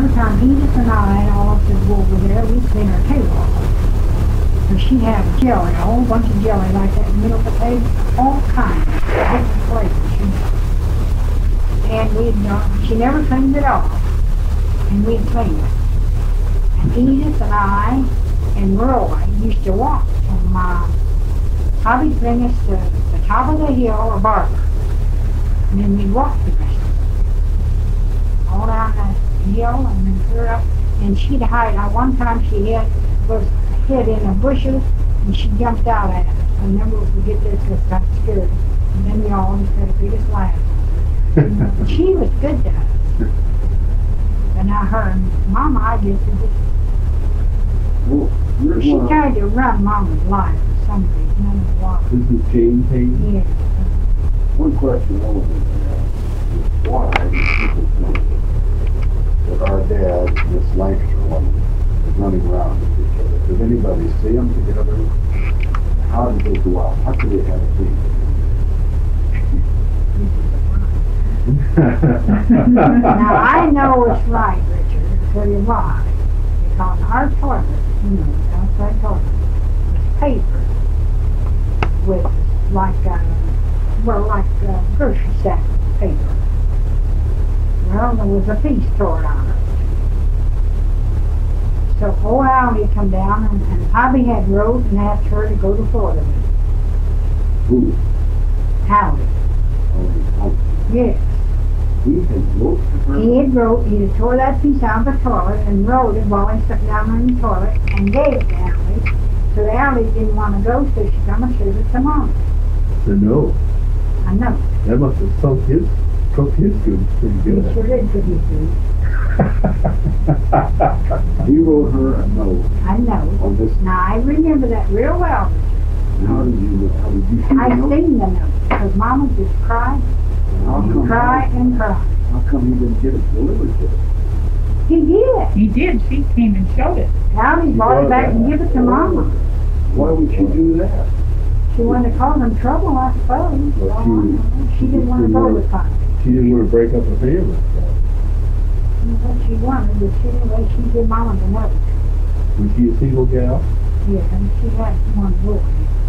every time Edith and I and all of us would go over there, we'd clean her table off. So she'd have jelly, a whole bunch of jelly like that in the middle of the table, all kinds of different flavors, you know. And she never cleaned it off, and we'd clean it. And Edith and I and Roy used to walk from Hobby'd bring us to the top of the hill or Barber, and then we'd walk the rest of it, all down the hill and then clear up, and she'd hide. One time she was hid in the bushes, and she jumped out at us. I'll never forget this because I got scared, and then we all just had the biggest laugh. She was good to us. But now her and Mama, I guess, she tried to run Mama's life for some reason. I don't know why. This is Jane Payne? Yeah. One question I wanted to ask is why do people think that our dad, this Lancaster woman, is running around with each other? Did anybody see them together? How did they go out? How could they have a baby? Now I know it's right, Richard. I'll tell you why. Because our toilet, the outside toilet, was papered with like grocery sack paper. Well, there was a piece torn on it. So old Allie come down and Hobby had wrote and asked her to go to Florida with him. Who? Allie. Oh. Yes. He had wrote to her? He had tore that piece out of the toilet and wrote it while he sat down in the toilet and gave it to Allie. So Allie didn't want to go, so she come and showed it to Mama. So no. I know. That must have cooked his food pretty good. He sure did cook his food. He wrote her a note. I know. On this. Now I remember that real well. How did you see I the note? seen the note because Mama just cried and cried and cried. How come he didn't get it delivered to her? He did. He did. She came and showed it. Now he brought it back and give it to Mama. Why would she do that? She wanted to cause him trouble, I suppose. Well, She didn't want to go with Papa. She didn't want to break up a family. What she wanted, but anyway, she gave Mama the note. Was she a single gal? Yeah, and she had one boy.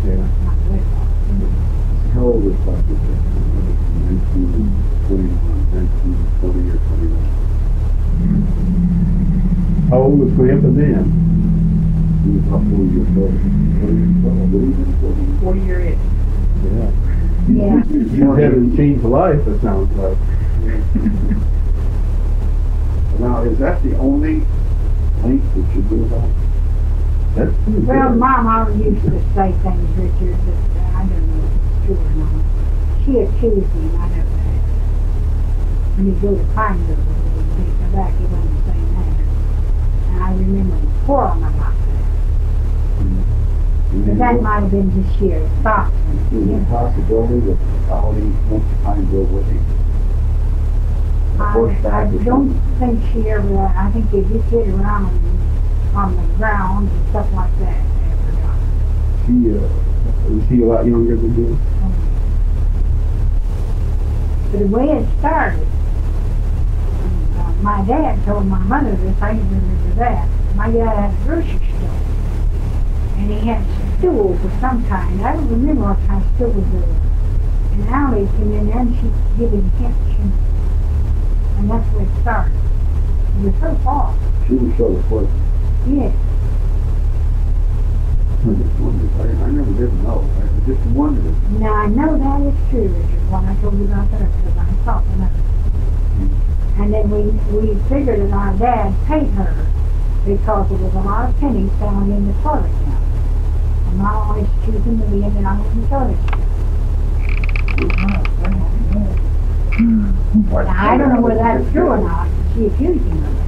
Yeah. Not with her. How old was Papa? 1920 or 21? How old was Grandpa then? He was about 4 years old. 4 year itch. Yeah. Yeah. You haven't changed life, it sounds like. Now, is that the only link that you do about? That's pretty Well, good. Mom always used to say things, Richard, that I don't know if it's true or not. She accused me, and I know that. When you go to Pineville, they come back, he wasn't saying that. And I remember quarreling about that. But that might have been just sheer thoughts. Is there a possibility that Allie went to Pineville with him? I don't think she ever, I think they just hit around on the ground and stuff like that. Was she a lot younger than you? But the way it started, my dad told my mother this, I didn't remember that. My dad had a grocery store, and he had stools of some kind. I don't remember what kind of stools they were. And Allie came in there and she gave him hints, and that's where it started. It was her fault. She was so quick. Yes. I just wondered. I never did know. I just wondered. Now I know that is true, Richard, when I told you about that, because I thought about it. And then we figured that our dad paid her because there was a lot of pennies found in the toilet now. And I always choosing to be in the toilet. Now, I don't know whether that's true or not. She accused him of it.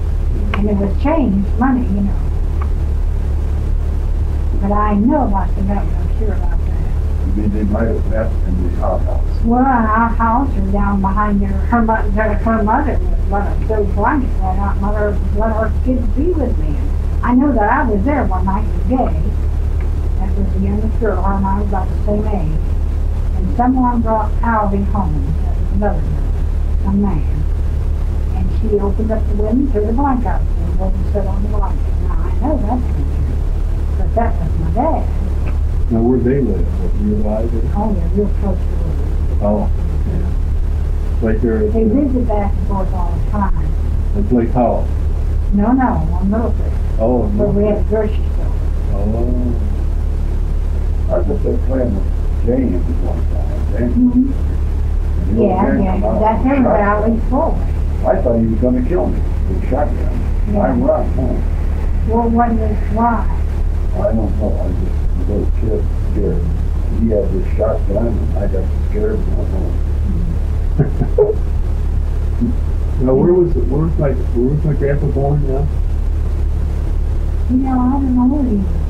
And it was changed money, you know. But I know about the note. I'm sure about that. I mean, they might have met in the outhouse. Well, in our house or down behind her mother was let us go blanket that out. Mother let her kids be with me. I know that I was there one night and day. That was the youngest girl, her and I was about the same age. And someone brought Alvin home. That was another girl, a man. And she she opened up the window, threw the blanket out, and went and sat on the blanket. Now, I know that's not true, but that was my dad. Now, where they live? What, nearby there? Oh, yeah, real close to her. Oh, yeah. Right there at, They visit back and forth all the time. at Lake Hollow. No, on Middle Creek, Oh, where we had a grocery store. Oh. I was there playing with James one time. James. Mm-hmm. And the old Yeah, man come out that's with a him about shotgun. East Forward. I thought he was gonna kill me with a shotgun. Yeah. I run home. Well, what is, why? I don't know, I just, a little kid, scared. He had this shotgun, and I got scared and went home. Now, where was my grandpa born now? You know, I don't know where he was.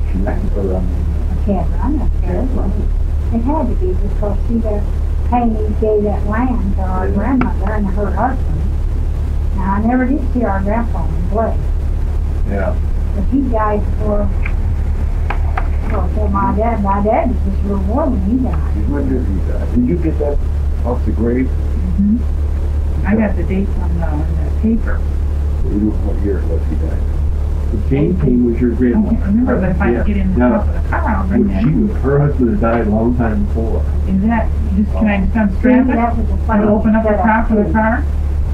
She or I can't, I'm not sure. It had to be because she got Haney gave that land to our grandmother and her husband. Now, I never did see our grandpa in play, Yeah. but he died before my dad. My dad was just a little boy when he died. When did he die? Did you get that off the grave? Mhm. I got the dates on the paper. You know what year was he died? The Jane King was your I grandma. can't remember, but if I Yeah. can get in the Now, top of the car, I'll bring that. her husband had died a long time before. Is that, just, can I just See, unstrap it? that was a funny And open up the setup, top of the too. car?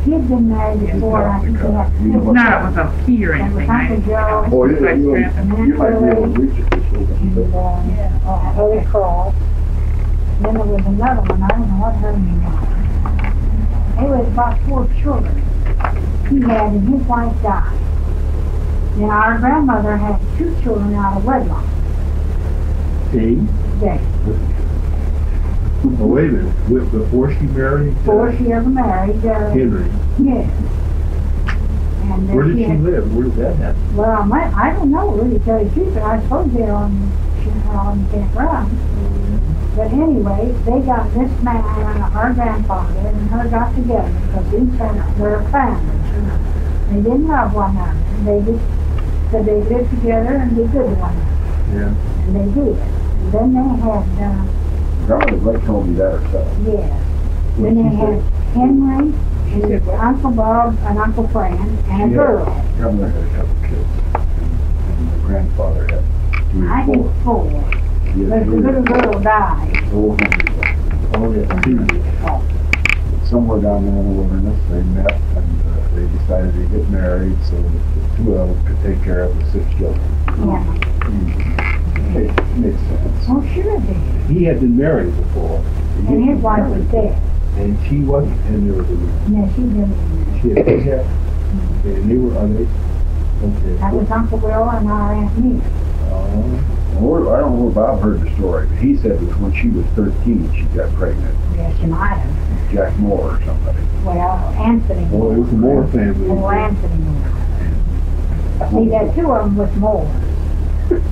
He had been married before, I think he had You two. know It's not with a key or And anything, with Uncle Joe. Oh, Just like you strap it. might be able to reach it this way. And, Holy Cross. Then there was another one, I don't know what her name was. It was about 4 children he had, and his wife died. Then our grandmother had 2 children out of wedlock. Jane? Jane. Oh, wait a minute. Before she married Before she ever married, Henry. yes. And Where did she had, live? Where did that happen? well, I don't know really, to tell you the truth, but I suppose they're on campground. But anyway, they got this man and our grandfather and her got together because these were a family. They didn't love one another. They just said they lived together and be good to one another. Yeah. And they did. And then they had, Grandma Blake told me that herself. yes. What Then they she had said? Henry, She said what? Uncle Bob, and Uncle Fran, and a Yeah. girl. Grandmother had a couple kids. And the grandfather had 3 I or think 4. 4. He had But the 3 little girl died. Oh, Henry. Oh, yeah. Somewhere down there in the wilderness, they met and they decided to get married so that the 2 of them could take care of the 6 children. Yeah. Makes sense. Oh, sure it did. He had been married before. And his wife was dead. And she wasn't, and there was a, No, she didn't. she had a cat. And they were, are they? Okay. That was Uncle Will and our Aunt Nina. Well, I don't know if Bob heard the story, but he said it was when she was 13 she got pregnant. Yeah, she might have. Jack Moore or somebody. Well, Anthony. Well, it was the Moore family. Oh, Anthony Moore. See, there 2 of them was Moore.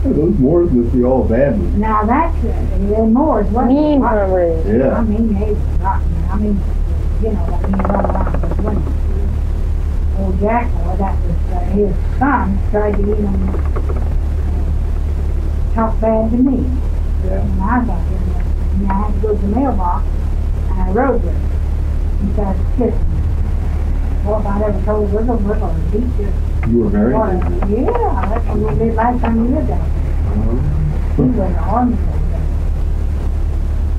Those Moors must be all bad ones. Now that's, the Moores wasn't. Mean rotten. Harvard. Yeah. I mean, they was rotten. I mean, you know, I mean, run around with women. Old Jack Moore, that was, his son tried to even talk bad to me. Yeah. When I got here, and I had to go to the mailbox, and I rode with him. He started kissing me. Well, if I'd ever told Wiggle Wiggle, he just, You were married? yeah, that's what we did last time we lived out there. He was an army soldier.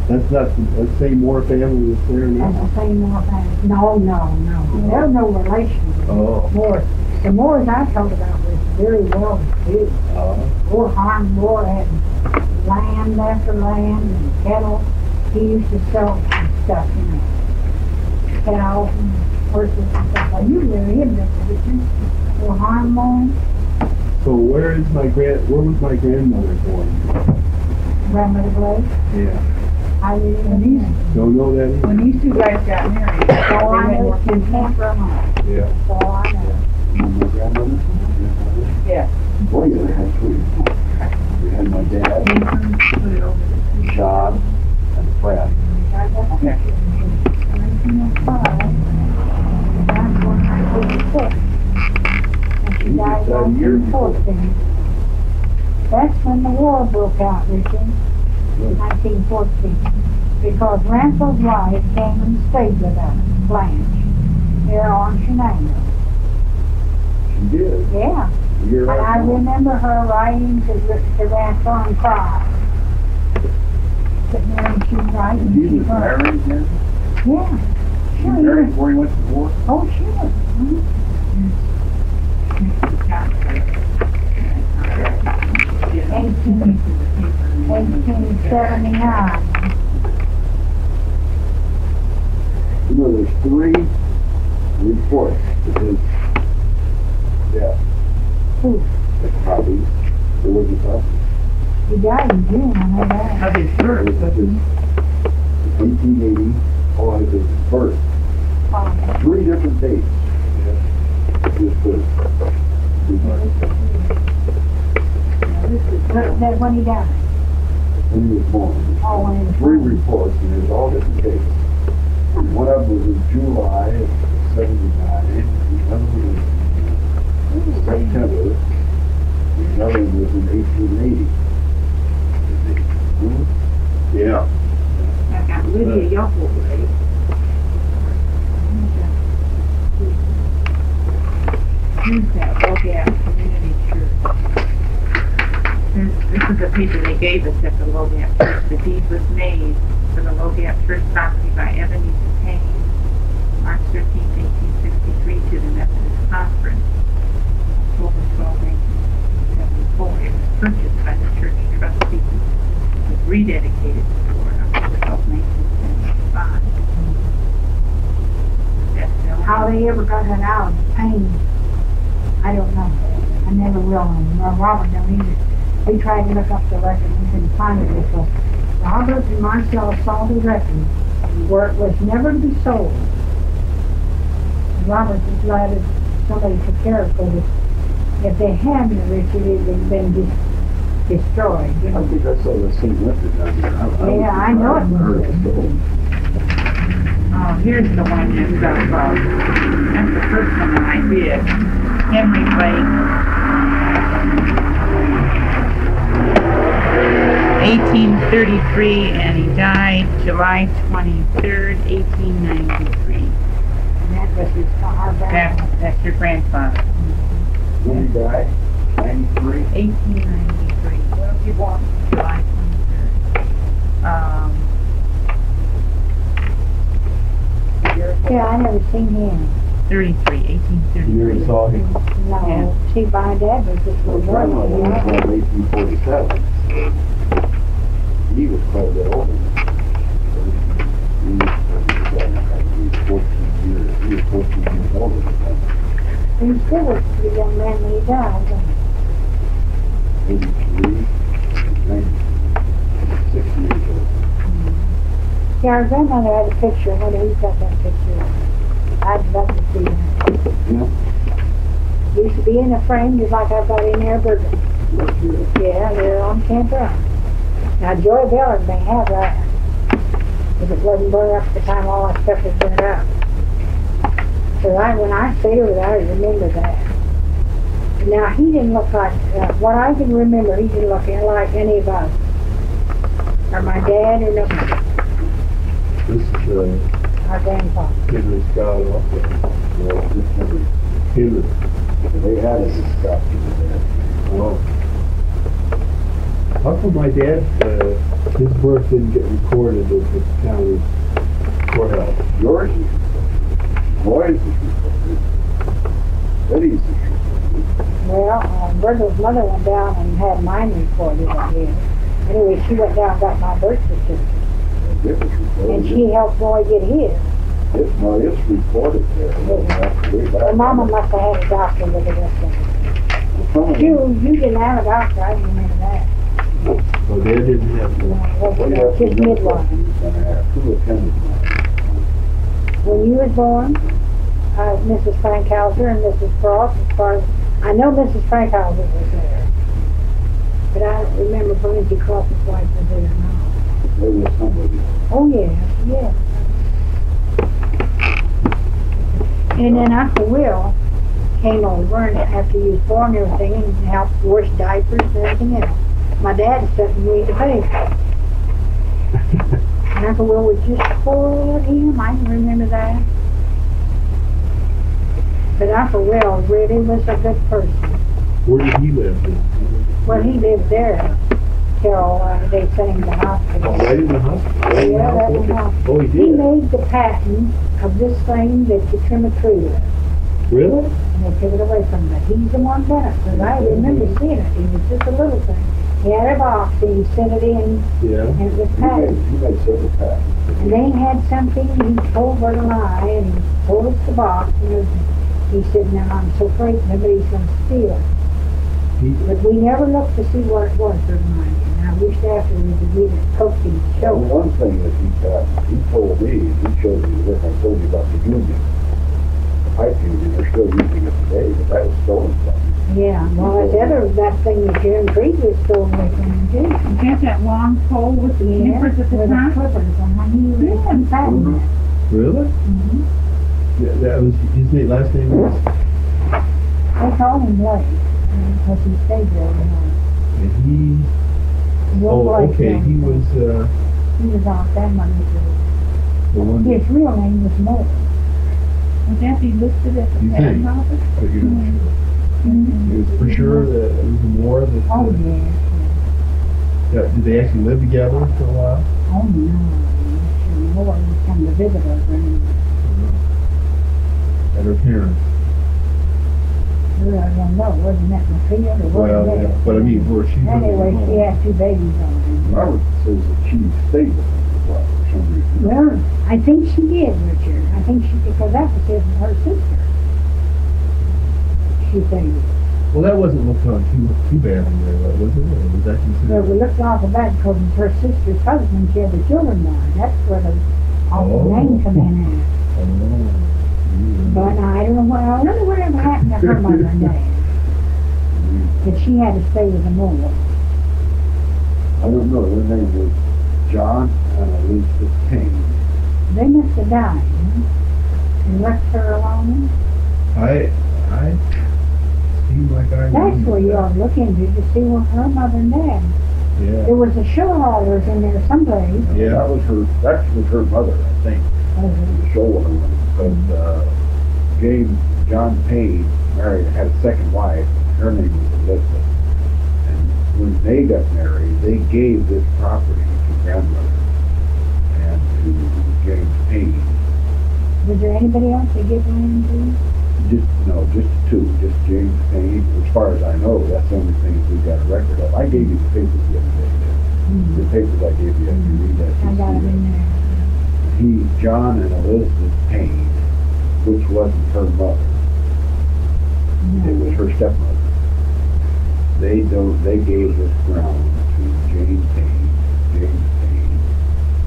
That's not the same Moore family that's there That's now? the same Moore family. No. They're no relation to the Oh. Moores. The Moores I told about was very well too. Poor Harm Moore had land after land and cattle. He used to sell stuff, you know, cows and horses and stuff. Like you really had been position. Poor Harm Moore, So where was my grandmother born? Grandmother Blake. Yeah. I really When these, Don't know that when either? these 2 guys got married, So I they know went it's in Camp Vermont. Yeah. So I know. My grandmother? Yeah. Boy, they had 3. We had my dad, John, and Fred. I got pictures in 1905. That's when I was 6. And she died in 1914. That's when the war broke out, Richard. 1914. Because Ransel's wife came and stayed with us, Blanche. there on Shenango. She did. Yeah. Year And I after one. remember her writing to Ransom and cry. Sitting there and she was writing. He was married then? Yeah. He Sure, married before he went to war? Oh, sure. Mhm. 1879. You know, there's 3 reports to his death. Who? The copies. There was a copy. He died in June, I know that. Of his birth. It was his 1880, oh, it was his birth. 3 different dates. His birth. That when he died. When he was born. Oh, when he was 3 born. reports, and there's all different dates. One of them was in July of 79, the other one was in September, and another one was in 1880. Yeah. I got Lydia Yokel, right? Here's that Logat Community Church. This is the paper they gave us at the Logat Church. The deed was made for the Logat Church property by Ebenezer Payne, March 13, 1863, to the Methodist Conference, October 12, 1874. It was purchased by the church trustees. It was rededicated to the Lord on October 12, 1975. That's still How they ever got it out of the pain, I don't know. I never will. And Robert don't either. We tried to look up the record and couldn't find it because Robert and Marcel saw the record where it was never to be sold. Robert was glad that somebody took care of it because if they hadn't, Richard, it would have been destroyed. You I know? think I saw that same record down there. Yeah, I know it was. Oh, here's the one that's the first one that I did. Henry Blake. 1833, and he died July 23rd, 1893. And that was his our grandfather. That's your grandfather. When he died, 93? 1893. Well, if you want, July 23rd. Yeah, I never seen him. 33, You 1833. never saw him? No, Yeah. see, my dad was just a My little grandmother was boy. born in 1847. He was quite a bit older than me. He was 14 years. He was 14 years older than me. He still was a young man when he died. wasn't 83, 96 years old. he? Yeah, our grandmother had a picture. What he's got that picture? I'd love to see that. Yeah. Used to be in a frame just like I've got in there, but yeah, they're on Camp Run. Now, Joy Bellard may have that. If it wasn't burned up at the time all that stuff was burned up. So when I stayed over there, I remember that. Now, he didn't look like, what I can remember, he didn't look like any of us. Or my dad or nobody. This is Our grandfather. Henry Scott also. Well, this Henry, Henry. they had it in Scott. Oh. How come my dad, his birth didn't get recorded at the county courthouse? Yours is recorded. Roy's is recorded. Betty's is recorded. Well, Virgil's mother went down and had mine recorded again. Anyway, she went down and got my birth certificate. It was recorded. And she helped Roy get his. It's recorded there. Well, Mama must have had a doctor with it or something. You didn't have a doctor, I remember that. So Dad didn't have No, one. it was just midwife. Who attended mine? When you was born, Mrs. Frankhauser and Mrs. Frost, as far as, I know Mrs. Frankhauser was there. But I don't remember if Lindsay Cross's wife was there or not. There was somebody. Oh, yeah, yeah. And then Uncle Will came over and after he was born and everything and helped wash diapers and everything else. My dad sat and read the paper. And Uncle Will was just poor him. I can remember that. But Uncle Will really was a good person. Where did he live then? Well, he lived there till they sent him to the hospital. Right in the hospital? Yeah, that's Okay. enough. Oh, he He did? made the patent of this thing that you trim a tree with. Really? And they took it away from him. He's the one done it, because I remember seeing it. It was just a little thing. He had a box and he sent it in Yeah. and it was He patented. made several patents. And they had something, he told her to lie, and he told us the box, and he said, now I'm so afraid nobody's going to steal it. He, But we never looked to see what it was for mine, and I wished afterwards that we'd have cooked him to show Well, us. one thing that he told me, and he showed me the work I told you about the union, the pipe union, they're still using it today, but that was stolen from them. Yeah, well, that thing that Jim Creed was stolen away from him, too. Is that that long pole with the Yeah, nippers at the with the top? clippers on my knee, Yeah. and patent it. really? Mhm. Yeah, that was, his last name was? They called him Blake, because he stayed there overnight. And he, Will oh, Blake, okay, yeah. he was, He was on grandmother's road. the one His that, real name was Moore. Would that be listed at the You patent think? office? but you're not sure. Mm-hmm. It was for sure that it was more that, Oh, yes, yes. did they actually live together for a while? Oh, no. Sure, Moore would come to visit us, and At her parents? I don't know, wasn't that in the field or Well, wasn't yeah, it? but I mean, where she was. Anyway, she had two babies on her. Robert says that she stayed with him for a while, for some reason. Well, I think she did, Richard. I think she, because that was her sister. She stayed. Well, that wasn't looked on too badly there, was it? Or was that Well, considered? we looked awful bad because it's her sister's husband, she had the children born. That's where the awful Oh. name come in at. Oh. But I don't know what, I wonder whatever happened to her mother and dad. That she had to stay with the Moore. I don't know, their name was John and Elizabeth Payne. They must have died, huh? And left her alone. I seem like I That's remember where you that. ought to look into to see what her mother and dad. Yeah. There was a show haulers in there someplace. Yeah. That was her mother, I think, the showwoman. But James John Payne had a second wife. Her name was Elizabeth. And when they got married, they gave this property to grandmother and to James Payne. Was there anybody else they give land to? Just two, just James Payne. As far as I know, that's the only things we got a record of. I gave you the papers the other day. The papers I gave you, if you read that. I you'll got see them in that. there. John and Elizabeth Payne, which wasn't her mother, it was her stepmother. They gave this ground to James Payne,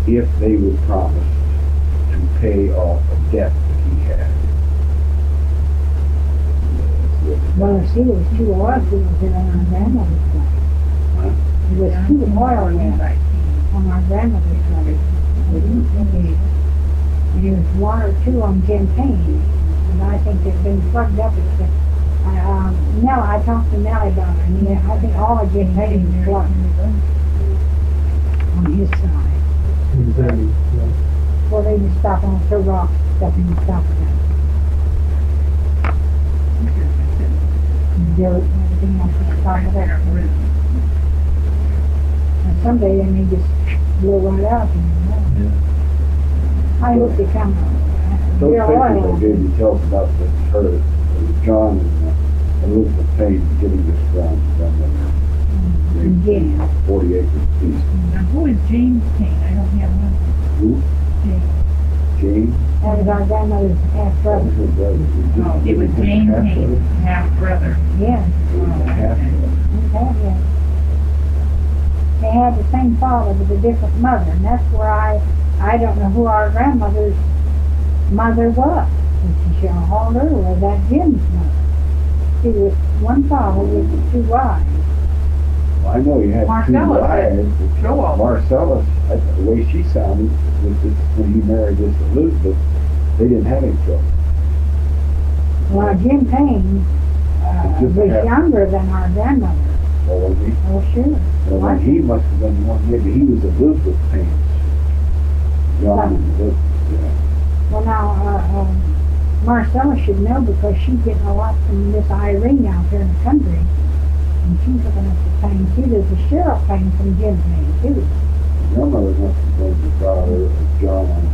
if they would promise to pay off a debt that he had. Well, see, there was two oil fields there on our grandmother's place. Huh? There was two oil wells on our grandmother's place. And there was one or two on Campaign, and I think they've been plugged up. I talked to Nellie about it, and yeah, I think all of Campaign is plugged on his side. What does that mean? Well, they just stop on throw rocks, stuff and stop it. Dirt and everything else to stop it up. And someday they may just blow right out, you know. I hope they come. Those They're papers I oil. gave you tells about John and Elizabeth Payne getting this ground to grandmother. Yeah. 40 acres apiece. Now, who is James Payne? I don't have one. Who? James. James? That was our grandmother's half That brother. was her brother. Oh, it was James Payne, half-brother. Yeah. Half brother. Yeah. They had the same father with a different mother, and that's where I don't know who our grandmother's mother was. Was she Halder or was that Jim's mother? She was one father with two wives. Well, I know you had Marcellus two wives. but Joel. Marcellus, the way she sounded, was this, when he married this Elizabeth, they didn't have any children. Well, Jim Payne Just was half- younger than our grandmother. Well, was he? Oh, sure. Well, Was then he must have been one, maybe he was Elizabeth Payne's. John and Elizabeth, yeah. Well, now, Marcella should know because she's getting a lot from this Irene out there in the country. And she's looking up the pain too. There's a Cheryl pain from Jim's pain too. Grandmother must have been the daughter of John and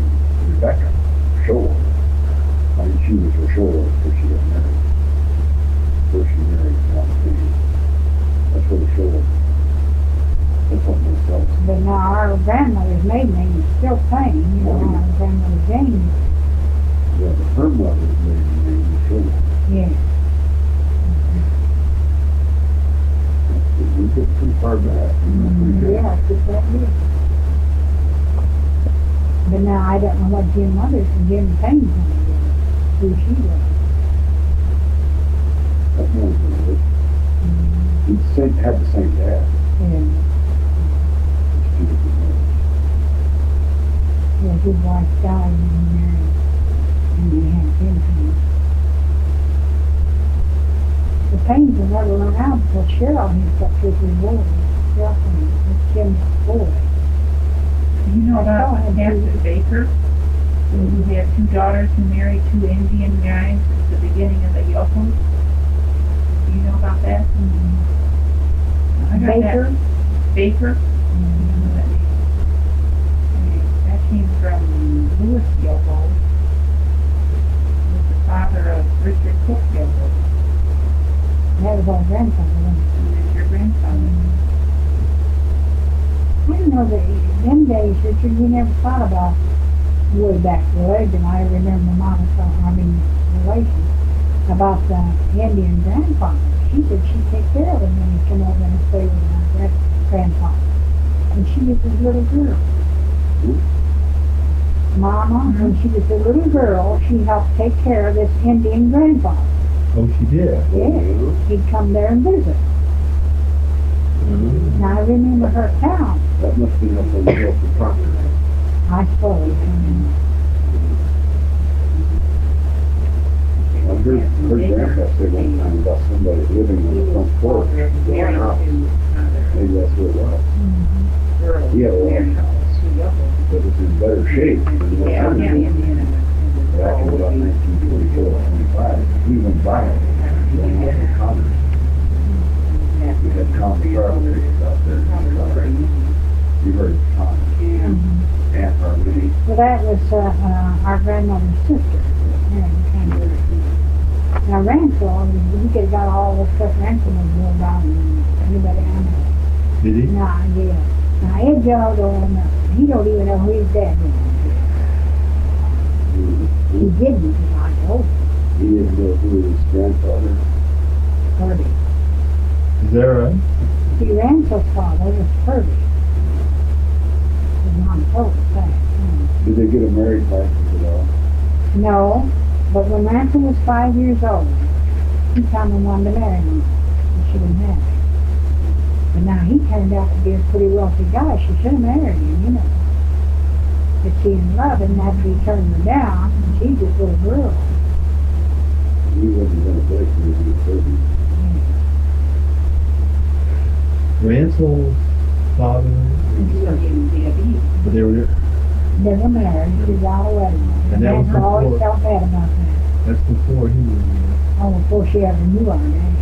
Rebecca Shore. I mean, she was her Shore before she got married. Before she married John King. That's what the Shore. That's what they tell us. But now our grandmother's maiden name is still Payne, you know, our grandmother Jane. Yeah, but her mother's maiden name was Shore. Yeah. We get pretty far back. Yeah, it's just that big. But now I don't know what Jim Mother's and Jim Payne's going to do. Who she was. That's one thing. He had the same dad. Yeah. It's two different names. Yeah, his wife died when he married. And he had Jim Payne. The Paynes will never run out because Cheryl has up his reward. Cheryl Payne, that's Jim's boy. You know about Nancy Baker, who had two daughters who married two Indian guys at the beginning of the Yokos? Do you know about that? I got Baker? That. Baker? You know that name? Okay, that came from Louis Yoko, who was the father of Richard Cook Yoko. That was our grandfather, wasn't it? Who is your grandfather? I don't know that them days, Richard, we never thought about way back religion. I remember Mama talking, relations, about the Indian grandfather. She said she'd take care of him when he'd come over and stay with my grandfather. And she was his little girl. Mama, when she was a little girl, she helped take care of this Indian grandfather. Oh, she did? Yes, he'd come there and visit. And I remember her town. That must be up on the hill for Proctor. I suppose. I heard Grandpa say one time about somebody living on the front porch of their house. Maybe that's what it was. He had a long house, but it was in better shape than what I remember. Back in about 1924, 25, we went by it, going out to Congress. We had Tom Carpenter out there. You heard Tom. Aunt Harmony. Well, that was our grandmother's sister. Now, Ransel, he could have got all this stuff Ransel was doing about anybody I know. Did he? Nah, yeah. Now, Ed Joe don't know. He don't even know who his dad was. He didn't, I told him. He didn't know who his grandfather. Purdy. Is that right? See, Ransel's father was Purdy. His mom told us that. Did they get a married license at all? No, but when Ransel was 5 years old, he come and wanted to marry him. And she didn't have it. But now he turned out to be a pretty wealthy guy. She should have married him, you know. But she in love, and after he turned her down, she's just a little girl. He wasn't going to break her when he was 30. Ransel's father, but they were, Never married, she's out of wedding. And that was Ransel always before- felt bad about that. that's before he was, Oh, before she ever knew our dad.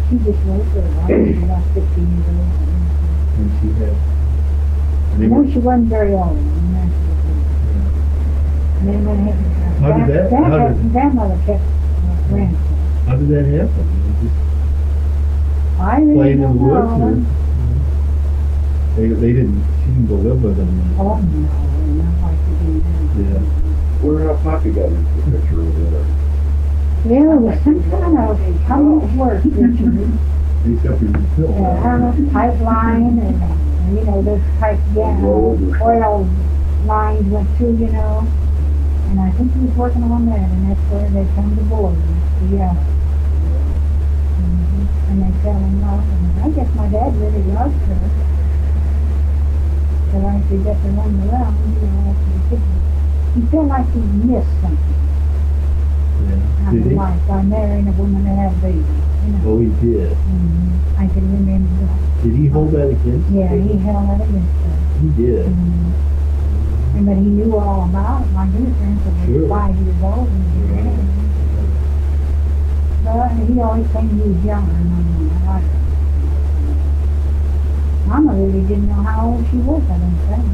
She just was a little girl. I think she was about 15 years old. when she had, and they No, were, she wasn't very old. And then when How did that- how did- grandmother kept Ransel. how did that happen? They just I really played in the don't woods, know. or, they didn't seem to live with them. Oh, no, not like they do now. Yeah. Where how Poppy got into the picture over there? There was some kind of, how much work, Richard? Except he was still. I don't know, pipeline and, you know, those pipe, oil lines went through, you know. And I think he was working on that, and that's where they come to board. Yeah. And they fell in love, and I guess my dad really loved her. So I could get to run around, you know, after the kids. He felt like he missed something Yeah. out Did of he? life by marrying a woman that had a baby, you know. Oh, he did. I can remember that. Did he hold that against? Yeah, he held that against her. He did. And but he knew all about it. My grandson was Sure. 5 years old. And he did it. But he always claimed he was younger than I was. Mama really didn't know how old she was, I don't think.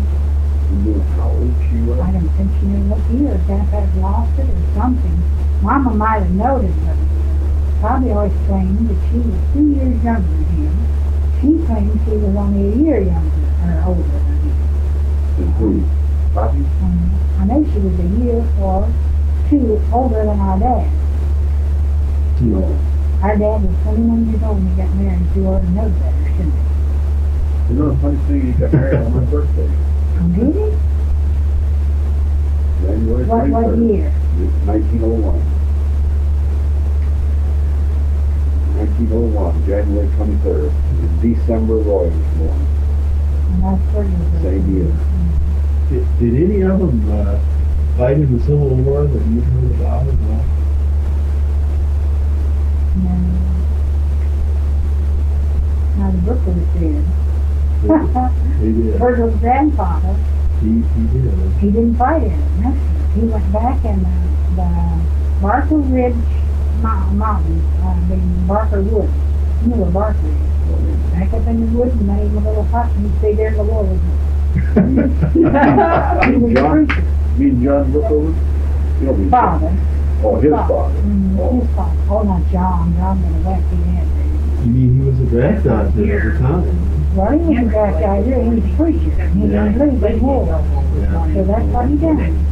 You knew how old she was? I don't think she knew what year. Dad had lost it or something. Mama might have noticed, but probably always claimed that she was 2 years younger than him. She claimed she was only a year younger or older than him. And who? Bobby? I know she was a year or two older than our dad. No. Our dad was 21 years old when he got married. She ought to know better, shouldn't he? You know the funny thing, he got married on my birthday. Did he? January 23rd. What year? 1901. 1901, January 23rd. In December, Roy was born. And that's pretty good. Same year. Did any of them fight in the Civil War that you heard about at all? No. Now the Brookers did. He did. Virgil's grandfather, He did. he didn't fight in it. No. He went back in the Barker Ridge Mountains, Barker Woods. You know where Barker is. Back up in the woods and made him a little hut and he'd stay there in the war with him. He was a John, preacher. me and John Brookover? You know me. Father. Oh, his father. Oh. His father. Oh, not John. John was a wacky man. You mean he was a draft dodger at the time? Well, he was a draft dodger. He was a preacher. He didn't believe in war. Yeah. So that's what he done.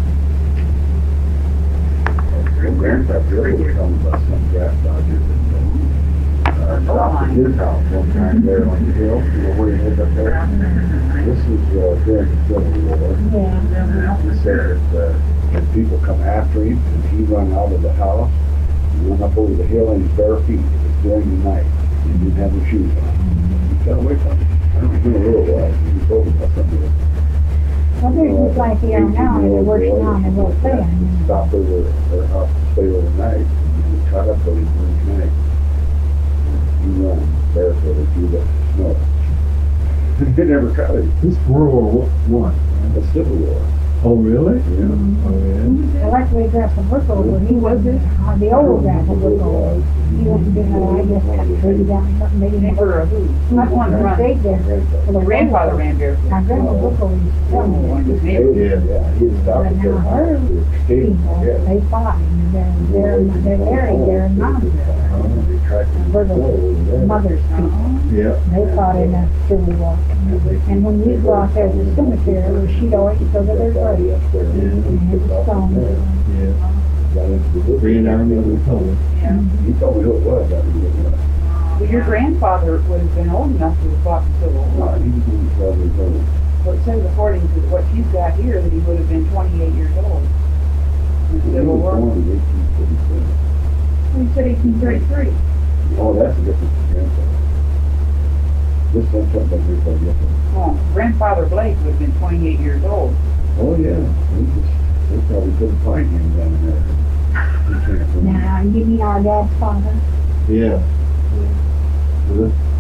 Well, Grandpa Bill was telling about some draft dodgers that stopped at his house one time there on the hill. You know where he lived up there? This was during the Civil War. Yeah. He said that when people come after him and he run out of the house, he went up over the hill in his bare feet. It was during the night. He didn't have his shoes on. He got away from him. I don't remember who it was. He told me about something. Well, there's just like here now, and they're working on the whole thing. Stopped over at their house to stay overnight. And he caught up with him one night. He ran barefooted through the snow. He never caught him. This World War I. The Civil War. Oh, really? Yeah. Oh, yeah. Well, that's the way Grandpa Brookover, he was the old Grandpa Brookover. He went to, I guess, cut trees down or something, maybe never. Not one that stayed there. For the Grandfather ran barefoot. Now, Grandpa Brookover used to tell me that. Yeah, he had stopped But at their now her house. They escaped. people, Yeah. they fought, and they're married there in Moundsville. They tracked him. Virgil's mother's people. Yeah. They fought in the Civil War. And when we go out there to the cemetery, where she'd always go to their grave. And his stone. Yeah. Green Army of the Republic. He told me who it was. I didn't get it. Well, your grandfather would have been old enough to have fought the Civil War. No, he was only 12 years old. Well, it says according to what you've got here that he would have been 28 years old. In the He Civil was War. born in 1847. Well, you said 1833. Oh, that's a different grandfather. This one's something like this, different. Oh, grandfather Blake would have been 28 years old. Oh, yeah. They probably couldn't find him down there. He can't find him. Now, you mean our dad's father? Yeah.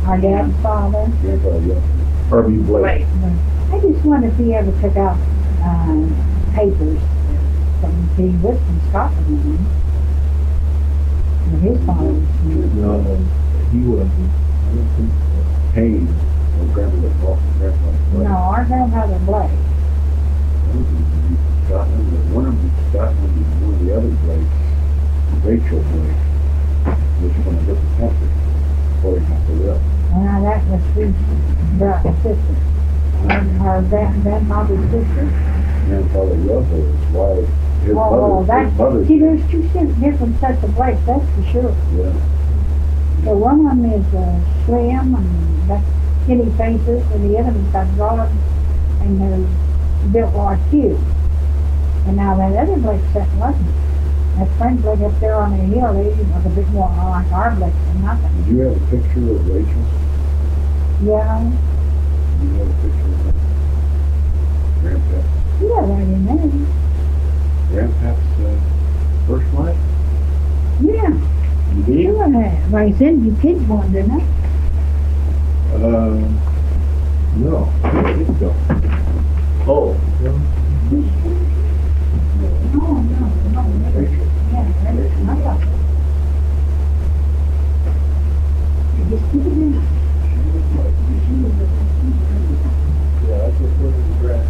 Our dad's father? Grandfather, yeah. Harvey Blake. I just wonder if he ever took out papers from he was from Scotland. And his father was No, he wasn't. I don't think so. Haynes. Oh, grandmother, grandfather Blake. no, our grandfather Blake. One of them was from Scotland, but one of them was Scotland, and one of the other Blakes, Rachel Blake, was from a different country, according to the will. Now that was his sister. Our grandmother's sister. Grandfather Russell, his wife, his Oh, that's, mother's. see, there's two different sets of Blakes, that's for sure. Yeah. So one of them is slim and got skinny faces, and the other one's got broad and they're built like you. And now that other Blake set wasn't. That friend Blake up there on the hill, they was a bit more like our Blake than nothing. Did you have a picture of Rachel? Yeah, Did you have a picture of her? Grandpa? yeah, right in there. Grandpa's first wife? Yeah, You did? sure have. Well, he sent you kids one, didn't he? No, I think so. Oh, well, Yeah, that's what put in the grass.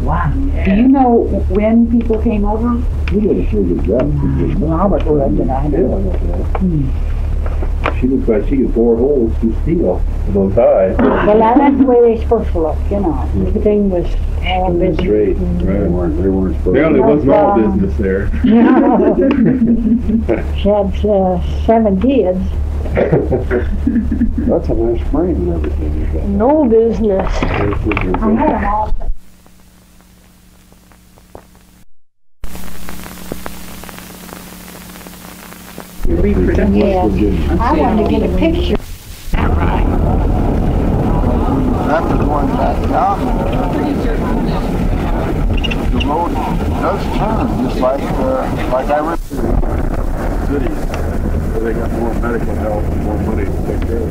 Wow. Do you know when people came over? You gotta see the depth. Robert would, but I don't. She looks like she could bore holes through steel with those eyes. Well, that's the way they're supposed to look, you know. Everything was all busy. Straight, They right. weren't supposed There to. was no business there. She had 7 kids. That's a nice frame and everything you got. No business. I had them all. Reproduction. Yeah. I wanted to get a picture. After going back down there, the road does turn, just like I went to cities where they got more medical help and more money to take care of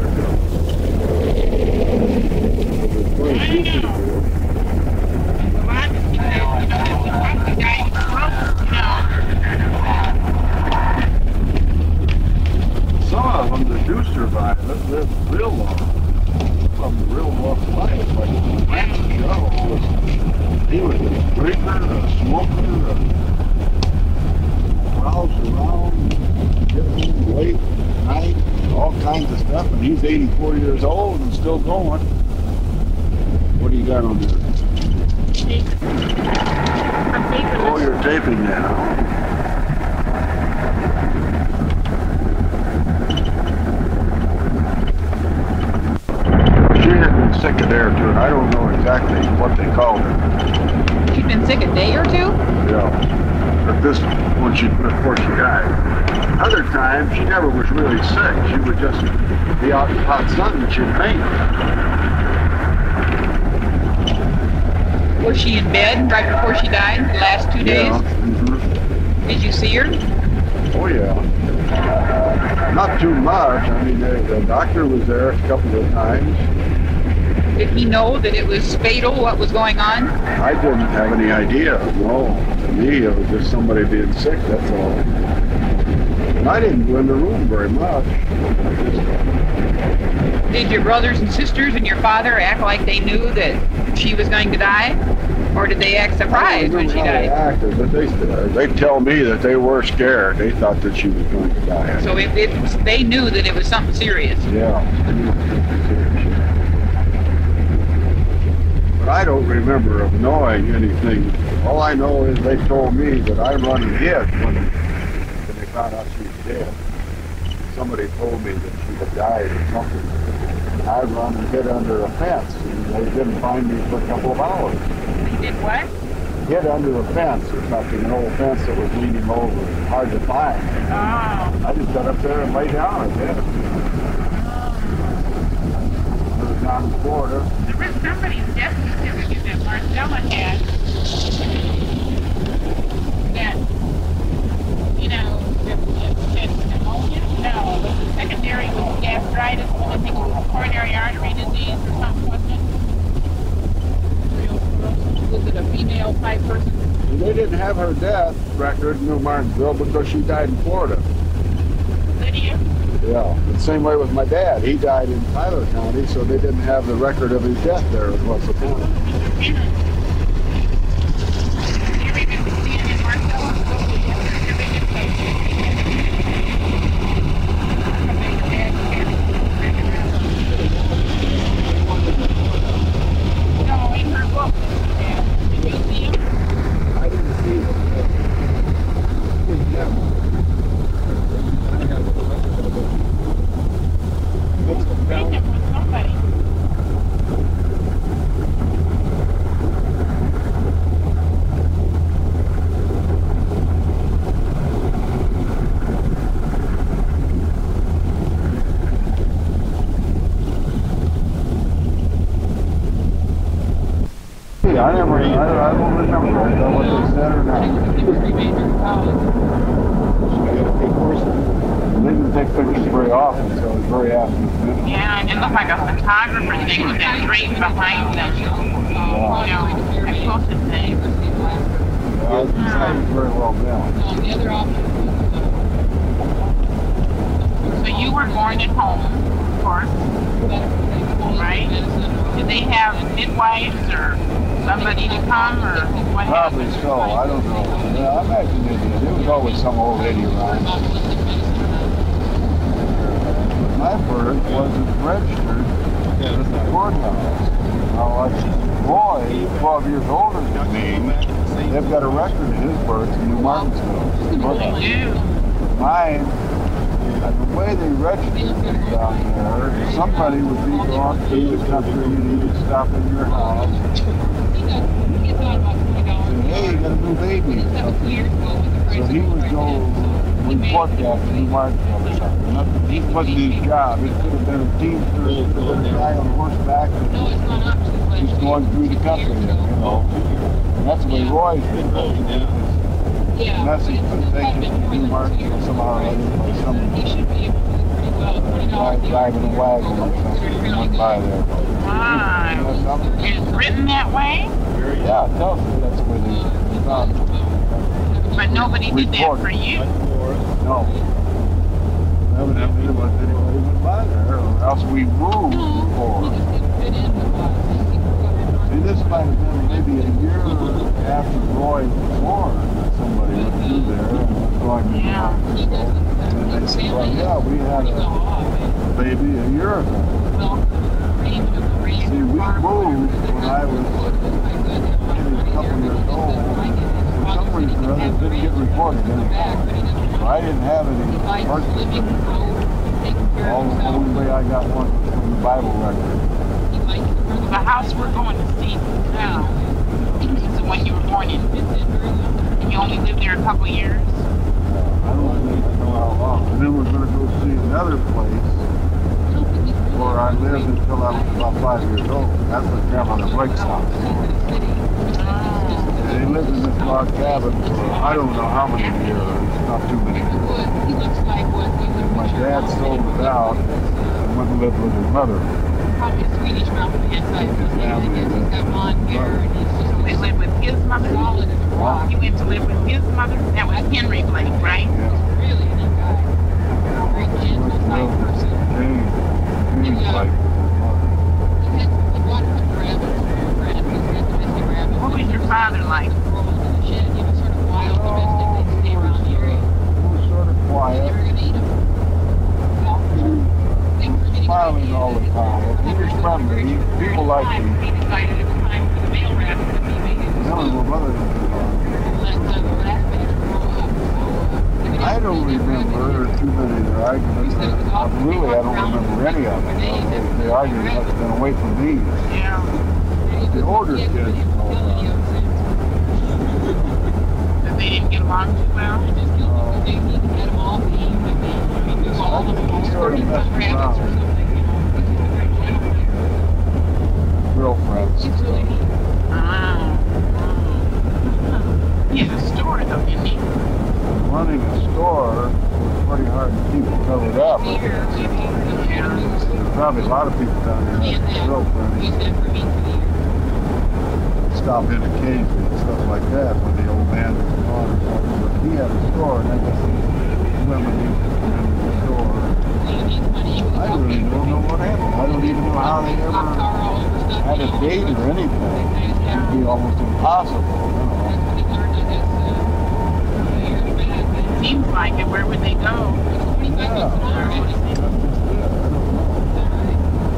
Some of them that do survive live real long. Some real rough life, like Francis Shaw was. He was a drinker, a smoker, prowls around, getting late at night, all kinds of stuff, and he's 84 years old and still going. What do you got on there? Oh, you're taping now. Sick a day or two, and I don't know exactly what they called it. She'd been sick a day or two? Yeah. But this, before she died. Other times, she never was really sick. She would just be out in the hot sun and she'd faint. Was she in bed right before she died, the last 2 days? Yeah. Mm-hmm. Did you see her? Oh, yeah. Not too much. I mean, the doctor was there a couple of times. Did he know that it was fatal, what was going on? I didn't have any idea. No. To me, it was just somebody being sick, that's all. And I didn't go in the room very much. Did your brothers and sisters and your father act like they knew that she was going to die? Or did they act surprised when she died? Acted, but they tell me that they were scared. They thought that she was going to die. So they knew that it was something serious. Yeah. But I don't remember of knowing anything. All I know is they told me that I run and hid when they found out she was dead. Somebody told me that she had died or something. I run and hid under a fence, and they didn't find me for a couple of hours. They did what? Hid under a fence or something, an old fence that was leaning over, hard to find. Oh. I just got up there and lay down and hid. I was down in Florida. There was somebody's death certificate that Marcella had that, you know, that said pneumonia. No, it was a secondary with gastritis. I think it was coronary artery disease or something, wasn't it? Was it a female type person? They didn't have her death record in New Martinsville because she died in Florida. Lydia? Yeah, the same way with my dad. He died in Tyler County, so they didn't have the record of his death there in Russell County. Do you remember seeing in Marcella the death certificate? No, in her book. Yeah. Did you see him? I didn't see it. Read him with somebody. see. I don't remember what they said or not. They didn't take pictures very often, so it was very happy. Yeah, and it looked like a photographer thing with that drape behind them. You know, explosive thing. Yeah, it was very well done. So you were born at home, of course, right? Did they have midwives or somebody to come, or what Probably happened? so. I don't know. Yeah, I imagine they did. There was always some old lady around. My birth wasn't registered at the courthouse. Now, like Roy, 12 years older than me, they've got a record of his birth in New Martinsville. They do. Mine, the way they registered it down there, somebody would be going through the country, you needed to stop in your house. Say, hey, you got a new baby or something. So he would go report that to New Martinsville or something. He wasn't his job. It could have been a teamster, it could have been a guy on horseback. He's going through the country there, you know. And that's the way Roy's been registered. The message was taken to New Martinsville somehow or other by some guy driving a wagon or something went by there. Wow. It's written that way? Yeah, it tells me that's the way they found it. But nobody did that for you. No. Evidently there wasn't anybody went by there, or else we moved before. See, this might have been maybe a year after Roy was born that somebody went through there and was going to New Martinsville. And they said, well, yeah, we had a baby a year ago. See, we moved when I was maybe a couple years old. For some reason or other, it didn't get reported anymore. So I didn't have any birth certificate. The only way I got one was from the Bible record. The house we're going to see now is the one you were born in. And you only lived there a couple years? I don't even know how long. And then we're going to go see another place where I lived until I was about 5 years old. That's what Grandmother Blake's house. They lived in this log cabin for I don't know how many years, not too many years. And my dad sold it out and went and lived with his mother. Probably Swedish mountain inside the family. He's got blonde hair and he's just he lived with his mother. He went to live with his mother. That was Henry Blake, right? Yeah. Really neat guy. Very gentle type person. James Blake. What was your father like? He was sort of quiet. Smiling all the time. He was friendly. People liked him. I don't remember too many of their arguments. Really, I don't remember any of them. The arguments must have been away from me. Yeah. The older kids know about it. That they didn't get along too well? I think he sort of messed around. Girlfriends and stuff. He had a store though, didn't he? Running a store was pretty hard to keep it covered up. There's probably a lot of people down there that have girlfriends. Stop in occasionally and stuff like that when the old man was gone or something. But he had a store and I guess women used to come into the store. I really don't know what happened. I don't even know how they ever had a date or anything. It'd be almost impossible, you know. It seems like it. Where would they go? Yeah.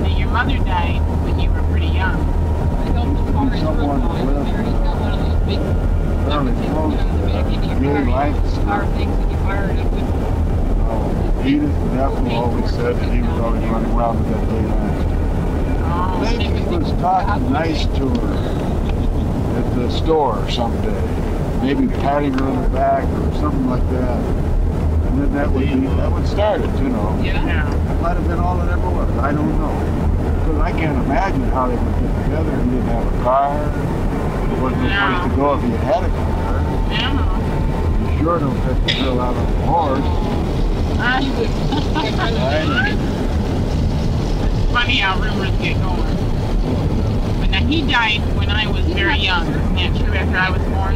And your mother died when you were pretty young. Someone who lived fairly close to Gay Lancaster. Edith and Ethel always said that he was always running around with that Gay Lancaster. I think he was talking nice to her at the store someday. Maybe patting her on the back or something like that. And then that would start it, you know. Yeah. That might have been all it ever was. I don't know. Because I can't imagine how they would get together. He didn't have a car. There wasn't no place to go if you had a car. Yeah. You sure don't take the girl out on a horse. It's funny how rumors get going. But now he died when I was very young. Isn't that true? After I was born.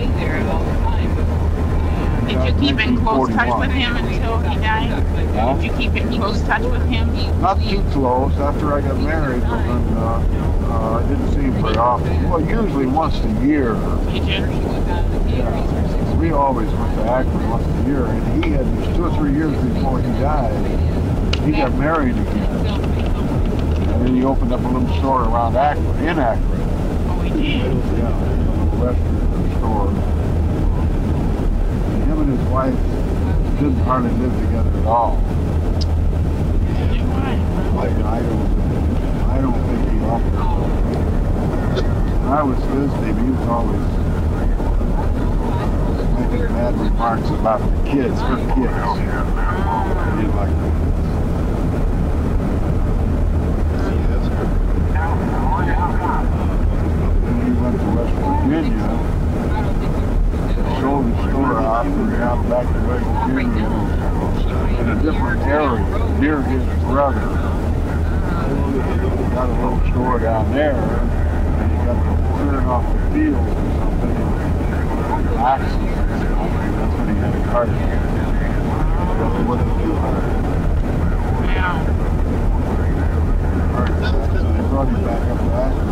Did you keep in close touch with him until he died? Huh? Did you keep in close touch with him? Not too close. After I got married, but then I didn't see him very often. Well, usually once a year. Did you? Yeah. We always went to Akron once a year, and he had 2 or 3 years before he died. He got married again, and then he opened up a little store around Akron, in Akron. Oh, he did? Yeah, a little restaurant store. Him and his wife didn't hardly live together at all. I don't think he liked her. When I was visiting, he was always making bad remarks about the kids, her kids. He didn't like them. When he went to West Virginia, sold the store out and down back to West Virginia in a different area near his brother. He got a little store down there, and he got to clearing off the field or something. Accident. I think that's when he had a car accident. It wasn't too hard. Yeah. So they brought him back up to Akron.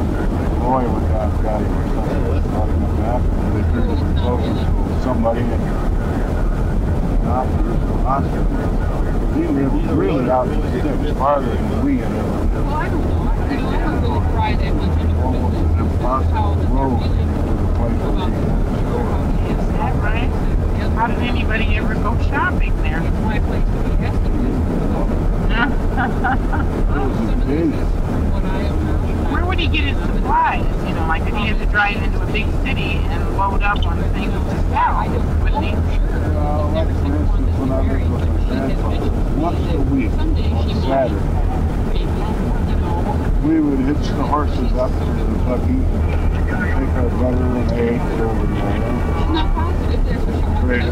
Roy went down and got him or something. They brought him up to Akron. They figured he was closest to somebody in doctors or hospital. He lived really out in the sticks, farther than we had ever lived. Almost an impossible road to the place where he had his store. Is that right? How did anybody ever go shopping there? It was a business. Where would he get his supplies? You know, like if he had to drive into a big city and load up on things to sell, wouldn't he? Like for instance, when I lived with my grandfather, once a week on Saturday, we would hitch the horses up to the buggy, take our butter and eggs over there, bread,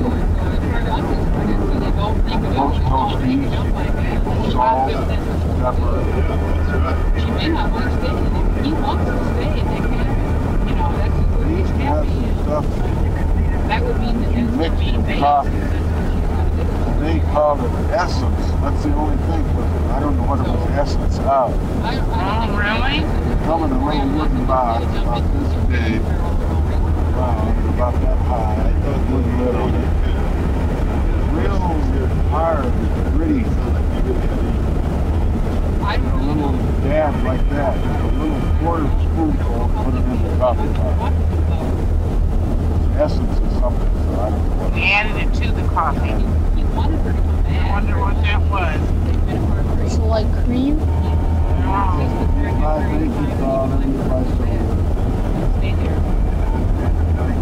roast toasties, salt, pepper. He wants to stay and they can't, you know, that's We used to have some stuff that would mean that you mix with coffee. They called it essence. That's the only thing. I don't know what it was essence of. Oh, really? Come in a little wooden box about this big, round, about that high, with lid on it. Real hard, gritty. A little dab like that. A little quarter spoonful and put it in the coffee pot. Essence is something, so I don't know what He added it to the coffee. he wanted her to come I back. wonder what that was. So like cream? Oh, I think he thought it was by some Stay there.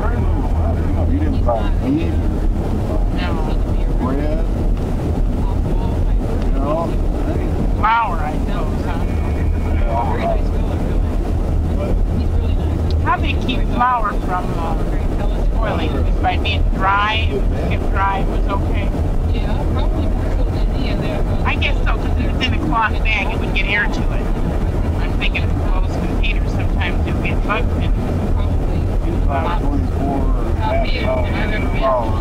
very little. I don't know. He didn't buy meat. no. Bread. You know. Flour, I suppose, huh? Very nice fella, really. He's really nice. How do they keep flour from spoiling? Just by being dry? If kept dry, it was okay? Yeah, probably more so than any of that. I guess so, because if it's in a cloth bag, it would get air to it. I'm thinking closed containers sometimes do get bugs in it. Probably. About 24 or half pounds of flour.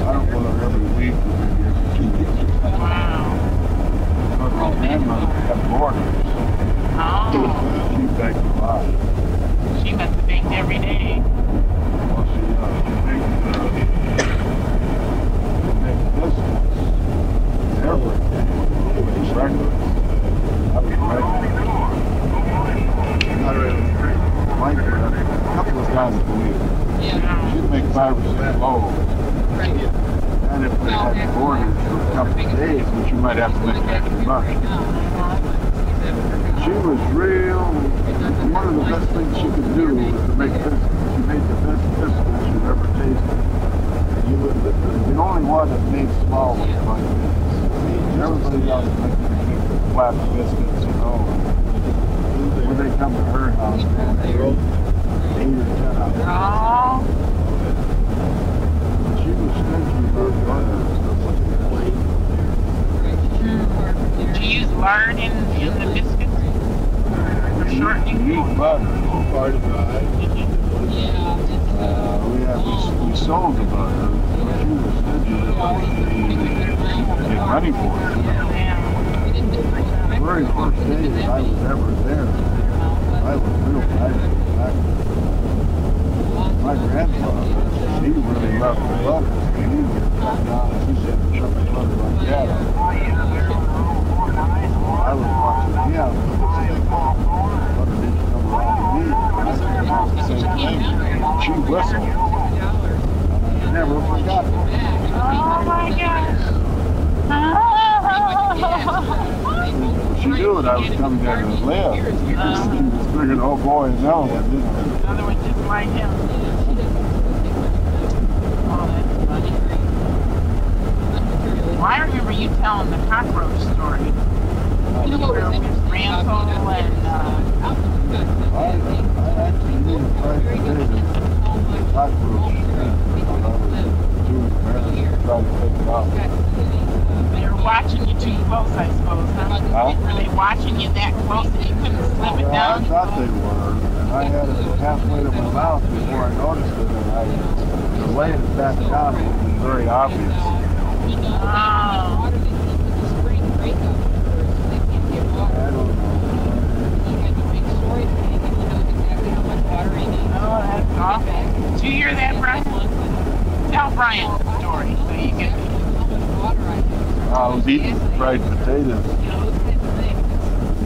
I don't know whether every week or maybe every 2 weeks. Wow. But my grandmother had boarders. Oh, She baked a lot. she must have baked every day. Well, she baked biscuits every day. Breakfast. That was regular. Like a couple of times a week. Yeah. She'd make 5 or 6 loaves. Right. And if they had boarders for a couple of days, which you might have to make extra money. She was real, one of the best things she could do was to make biscuits. She made the best biscuits you've ever tasted. The only one that made small ones like this. Everybody else makes big flat biscuits, you know. When they come to her house, 8 or 10 hours. Oh. She was stingy about butter and stuff like that. Do you use lard in the biscuits? For shortening? We use butter. Part of the We sold the butter, but she was stingy about get money for it. The very first day that I was ever there, I was real thankful. My grandfather, he really loved the butter. He didn't get cut down. He said, chuck the butter like that. I was watching him. Butter didn't come around to me. I said, the same thing. She whistled. I never forgot it. Oh my gosh. She knew that I was coming there to live. She was figuring, oh boy, no. Another one just like him. Oh, that's funny. Well, I remember you telling the cockroach story. You were with Ransel and I actually didn't try to get it. Cockroach. When I was doing American, trying to take it out. They were watching you too close, I suppose, huh? Huh? Were they watching you that close that you couldn't slip it Well, down? I thought they were, and I had it halfway to my mouth before I noticed it, and the way it back down was very obvious. Oh. I don't know. Oh, that's awful. Did you hear that, Brian? Tell Brian the story so you can... I was eating fried potatoes.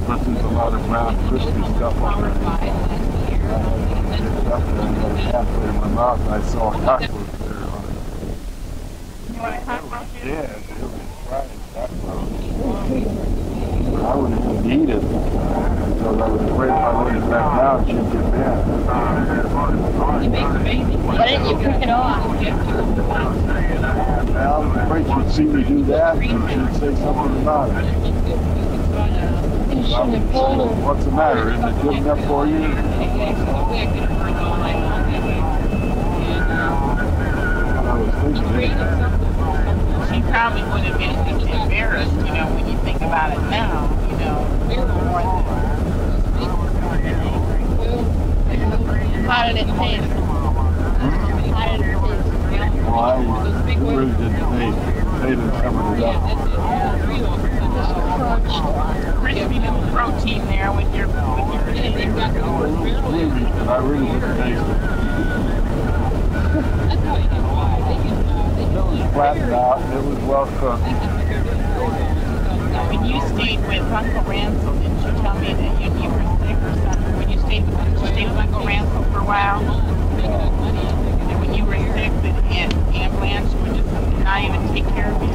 But there's a lot of brown, crispy stuff on there. I picked up there and got it halfway to my mouth, and I saw a cockroach there on it. You want a cockroach? Yeah, it was fried cockroach. I wouldn't even eat it because I was afraid if I laid it back down, she'd get mad. Why didn't you pick it off? Well, I was afraid she'd see me do that and she'd say something about it. You shouldn't have pulled her. What's the matter? Isn't it good enough for you? I was thinking. She probably would have been just embarrassed, you know, when you think about it now, you know. How did it taste? How did it taste? Well, it really didn't taste. They didn't cover it up. Crispy little protein there with your It was creamy, but I really didn't taste it. It was flattened out and it was well cooked. When you stayed with Uncle Ransel, didn't you tell me that you were sick or something? When you stayed with Uncle Ransel for a while? And when you were sick, that Aunt Blanche would just not even take care of you?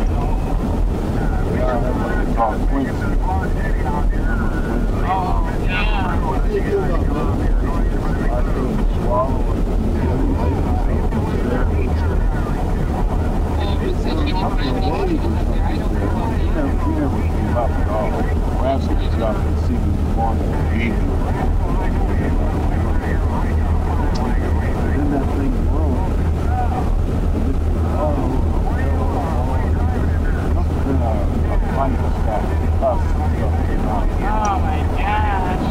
Yeah, that's what they call quincy. Oh, yeah. I couldn't swallow it. He never came up at all. Ramsey was up and seen him in the morning and evening. Then that thing broke. Must have been a pint of stuff. Oh my gosh.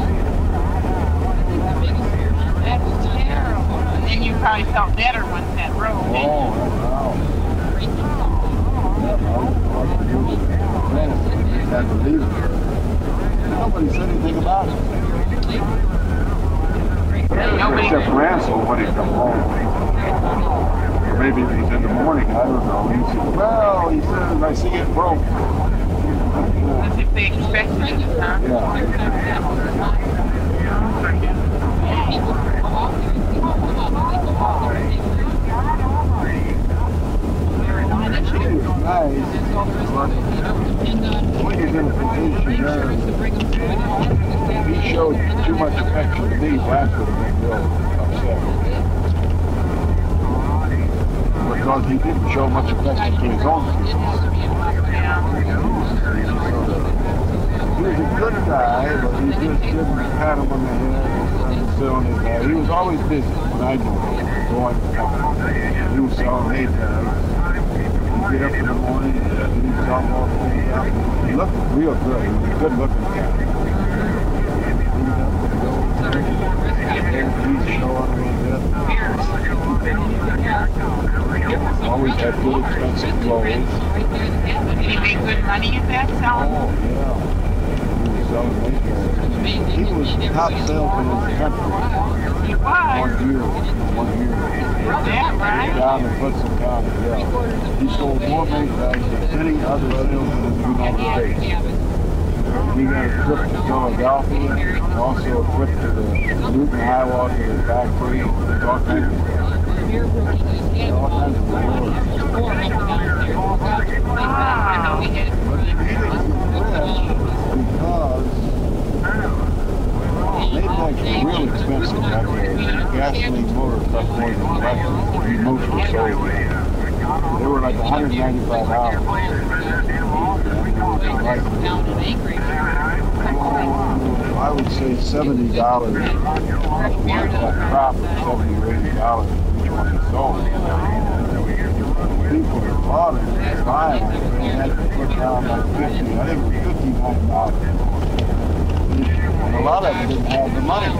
That's terrible. And then you probably felt better once that broke, didn't you? Oh, wow. Had to leave it. Nobody said anything about it. Nobody. Except Ransel when he come home. Or maybe it was in the morning, I don't know. He said, well, he said, I see it broke. As if they expected it, huh? Yeah. She was nice, but when you're in a position there, he showed too much affection to me, that would have been real upset. Because he didn't show much affection to his own kids. was a good guy, but he just didn't pat him on the head and sit on his head. He was always busy when I knew him, going to farm. He was selling hay tags. He'd get up in the morning and he'd sell all the things out. He looked real good. He was a good looking guy. Always had good expensive clothes. Did he make good money at that selling? Oh, yeah. He was selling hay. He was the top salesman in the country. He was. 1 year. 1 year. Is that right? Down in Hudson County, yeah. He sold more Maytags than any other salesman in the United States. He got a trip to Philadelphia, and also a trip to the Newton Highwater factory, all kinds of awards. Wow. But he didn't get because Maytags were real expensive back there. The gasoline motor cost more than electric. Most were sold. They were like $195. I would say $70 worth of crop, $70 or $80 each one is sold. People that bought it at buying it, they had to put down like $50, I think it was $59. And a lot of them didn't have the money.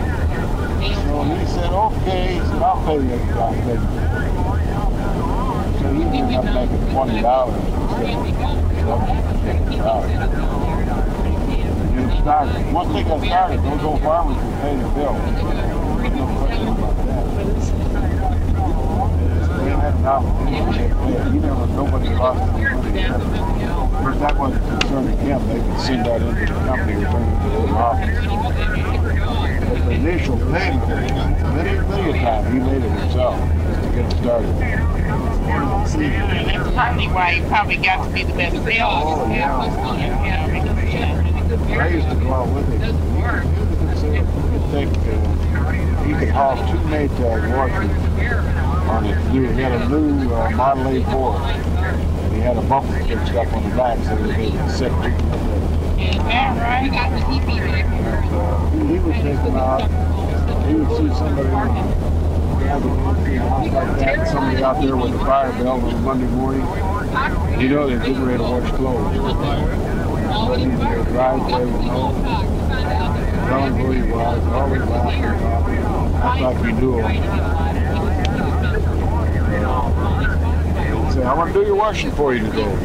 So he said, okay, he said, I'll pay you every time. So he ended up making $20 instead of started. Once they got started, those old farmers would pay the bill. There's no question about that. They had an opportunity to pay. He never, nobody lost any money. Of course, that wasn't concerning him. They could send that into the company or bring it to their office. But the initial payment, many a time, he made it himself just to get it started. That's partly why he probably got to be the best salesman. Oh, yeah. I used to go out with him. He could haul 2 Maytag washers on it. He had a new Model A Ford, and he had a bumper fixed up on the back so that he could sit. Is that right? He would take them out. He would see somebody like that, somebody out there with a fire belt on a Monday morning. You know they're getting ready to wash clothes. But he would drive there with no, tell him who he was, always laughing about him. Act like he knew him. He'd say, I want to do your washing for you today.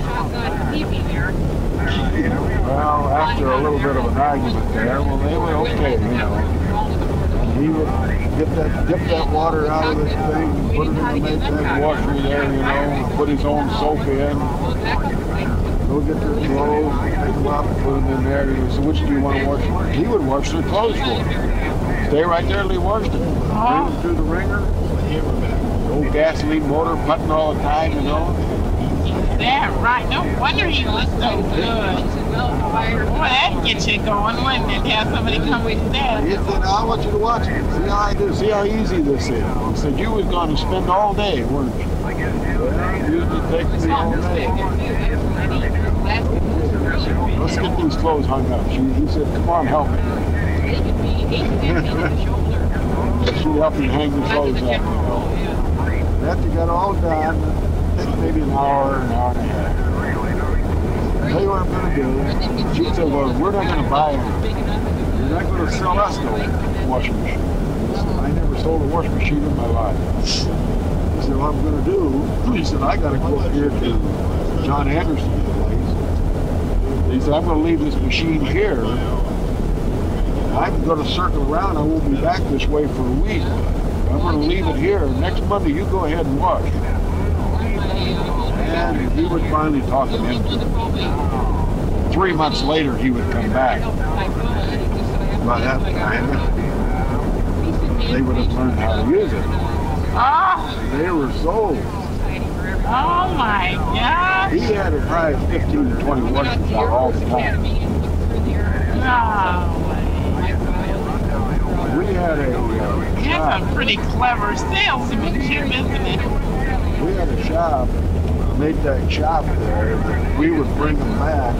Well, after a little bit of an argument there, well, they were okay, you know. And he would dip that water out of this thing and put it in the Maytag washer there, you know, put his own soap in. Go get their clothes, take them out and put them in there. He would say, which do you want to wash? He would wash their clothes for them. Stay right there till he washed them. Bring them through the ringer. Old gasoline motor, putting all the time, you know. That right? No wonder he was so good. Boy, that gets you going, wouldn't it? Have somebody come with that. He said, I want you to watch it. See how I do. See how easy this is. He said, you was going to spend all day, weren't you? Well, usually takes me all day. Let's get these clothes hung up. He said, come on, help me. She'd help me hang the clothes up, you know. After you got all done, it took maybe an hour and a half. Tell you what I'm going to do. She said, well, we're not going to buy anything. You're not going to sell us the washing machine. I never sold a washing machine in my life. He said, what I'm going to do, he said, I got to go up here to John Anderson's place. He said, I'm going to leave this machine here. I can go to circle around. I won't be back this way for a week. I'm going to leave it here. Next Monday, you go ahead and wash. And he would finally talk him into it. 3 months later, he would come back. By that time, they would have learned how to use it. Oh, They were sold. oh my gosh. He had to drive 15 to 20 washers out all the time. No way. We had a That's shop. a pretty clever salesmanship, isn't it? We had a shop, Maytag shop there, that we would bring them back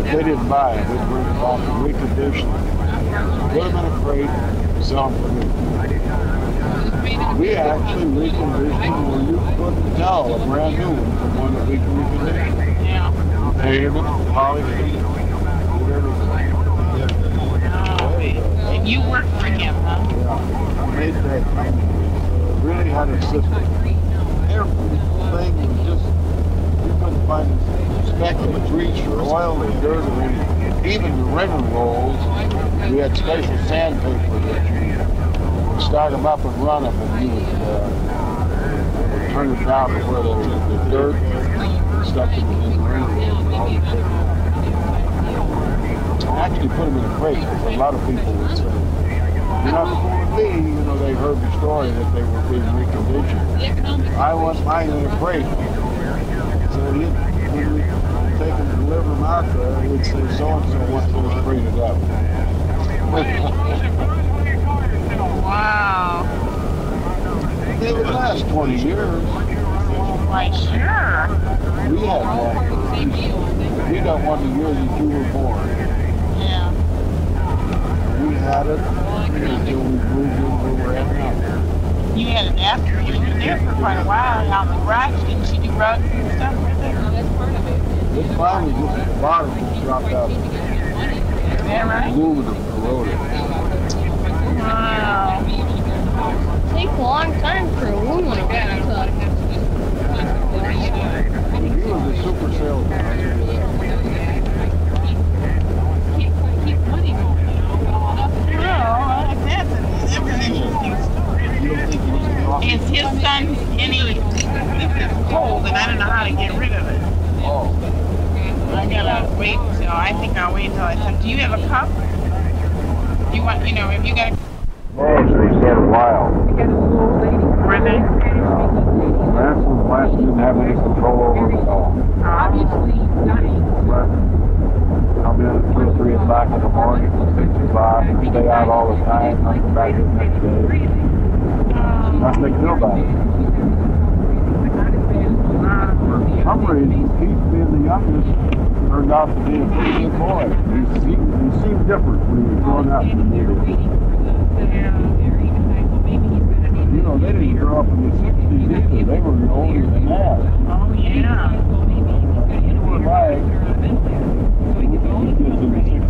They didn't buy it. They bring it back and recondition it. Put them in a crate, sell them for new. We actually reconditioned where you couldn't tell a brand new one from one that we reconditioned. Yeah. Painted them, polished them, did everything. And you worked for him, huh? Yeah. I made that company. Really had a system. Everything was just, you couldn't find a speck of grease or oil or dirt or anything. Even the river rolls, we had special sandpaper that you would start them up and run them, and you would turn it down to where the dirt stuck in the river rolls and all the actually put them in a crate because a lot of people would say, you're not supposed to be, they heard the story that they were being reconditioned. I want mine in a crate. So when we take them to deliver them out there, we'd say so-and-so wants those crated up. Wow. They would last 20 years. Why, sure. We had one. We got one the year that you were born. Yeah. We had it until we moved in where we're at now. You had it after you were there for quite a while out in the garage. Didn't you do rugs and stuff with it? It finally just at the bottom dropped out. Is that right? Aluminum corroded. Wow. Takes a long time for aluminum to He was a super salesman. That's an interesting story. Is his son any, this is cold and I don't know how to get rid of it. Oh. I gotta wait until, I think I'll wait until I said, do you have a cup? You want, if you got a... Oh, they started wild. Were they? Plants didn't have any control over them at all. Obviously, Come in at 2 or 3 o'clock in the morning, 6 o'clock, stay out all the time, come back the next day. Nothing they can do about it. For some reason, Keith being the youngest turned out to be a pretty good boy. He seemed different when he was growing up. They didn't grow up in the 60s either. They were older than that. Oh, yeah. They were like, kids in the 60s.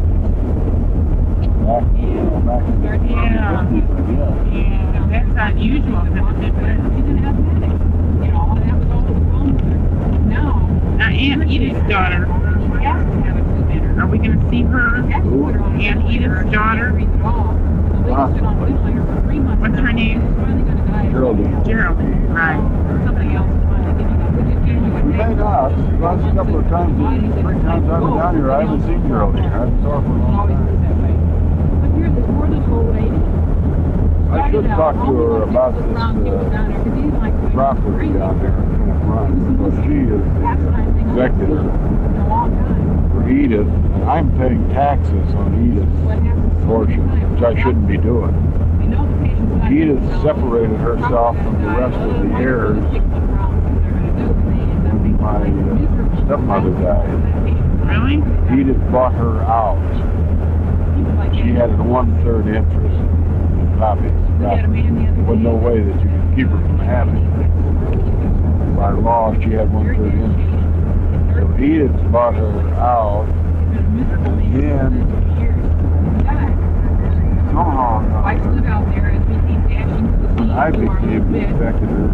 Back in the 50s, I guess. Yeah, that's unusual for the difference. Now, Aunt Edith's daughter, are we going to see her? Aunt Edith's daughter? What's her name? Geraldine, right. We may not. Last couple of times, 3 times I've been down here, I haven't seen Geraldine. I haven't saw her for a long time. I should talk to her about this property down there in front, because she is the executor for Edith, and I'm paying taxes on Edith's portion, which I shouldn't be doing. Edith separated herself from the rest of the heirs when my stepmother died. Really? Edith bought her out. She had a 1/3 interest in copies. There was no way that you could keep her from having it. By law, she had 1/3 interest. So Edith bought her out, and then somehow when I became the executor,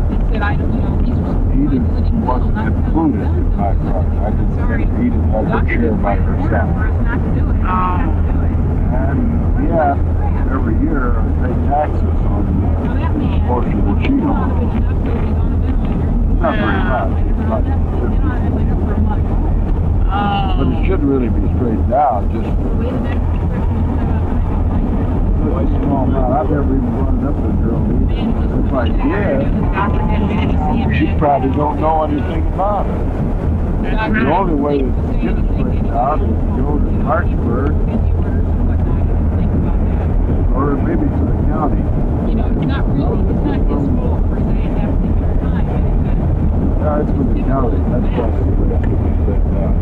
Edith wasn't included in my property. I didn't think Edith had her share by herself. And yet, every year I pay taxes on the portion that she owns. Not very much. It's not but it should really be straightened out. Just a small amount. I've never even run up to the girl. If I did, she probably don't know anything about it. The only way to get it straightened out is to go to Hartsburg or maybe to the county. It's not his fault per se at that particular time. Yeah, it's with the county. That's why they let it get straightened out.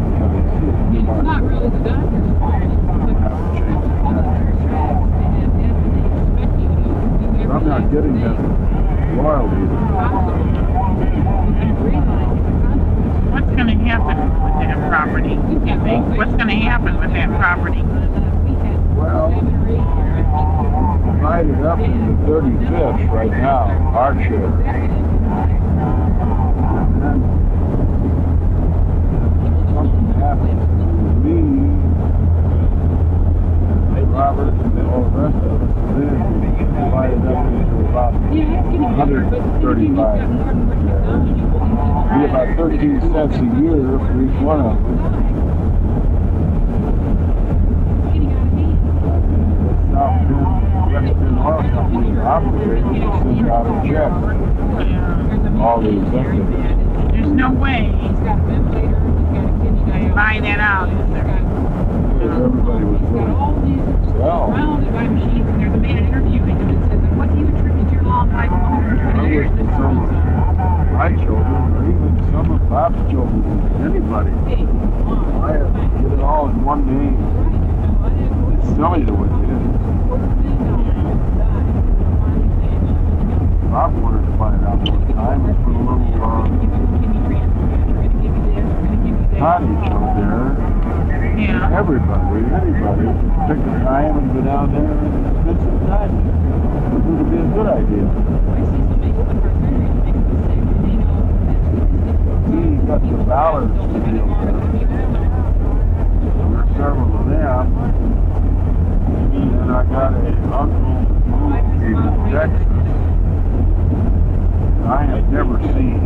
It's not really the getting his royalties. What's going to happen with that property? You think? What's going to happen with that property? Well, divided up into 35th right now, our share. And then something happens to me, Robert, and all the rest of us, then divided up into about 135 shares. Be about 13 cents a year for each one of them. Mexican oil company operators to send out a check. All the executives. There's no way to buy that out, is there? Because everybody was willing to sell. Surrounded by machines, and there's a man interviewing him and says, what do you attribute your long life to? I wish that some of my children, or even some of Bob's children, anybody, I have to get it all in one name. It's silly the way it is. Bob wanted to find out one time and put a little cottage out there. Yeah. Everybody, anybody, pick a time and go down there and spend some time there. It would be a good idea. We got the Ballards to deal with. There are several of them. And I got an uncle who moved in Texas. I have never seen.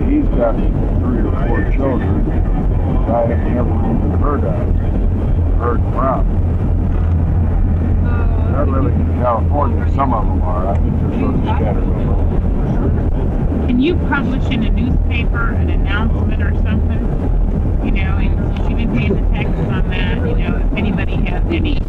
He's got 3 or 4 children that I have never even heard from. They're living in California. Some of them are. I think they're sort of scattered all over. Can you publish in a newspaper an announcement or something? You know, and she didn't pay the taxes on that. You know, if anybody has any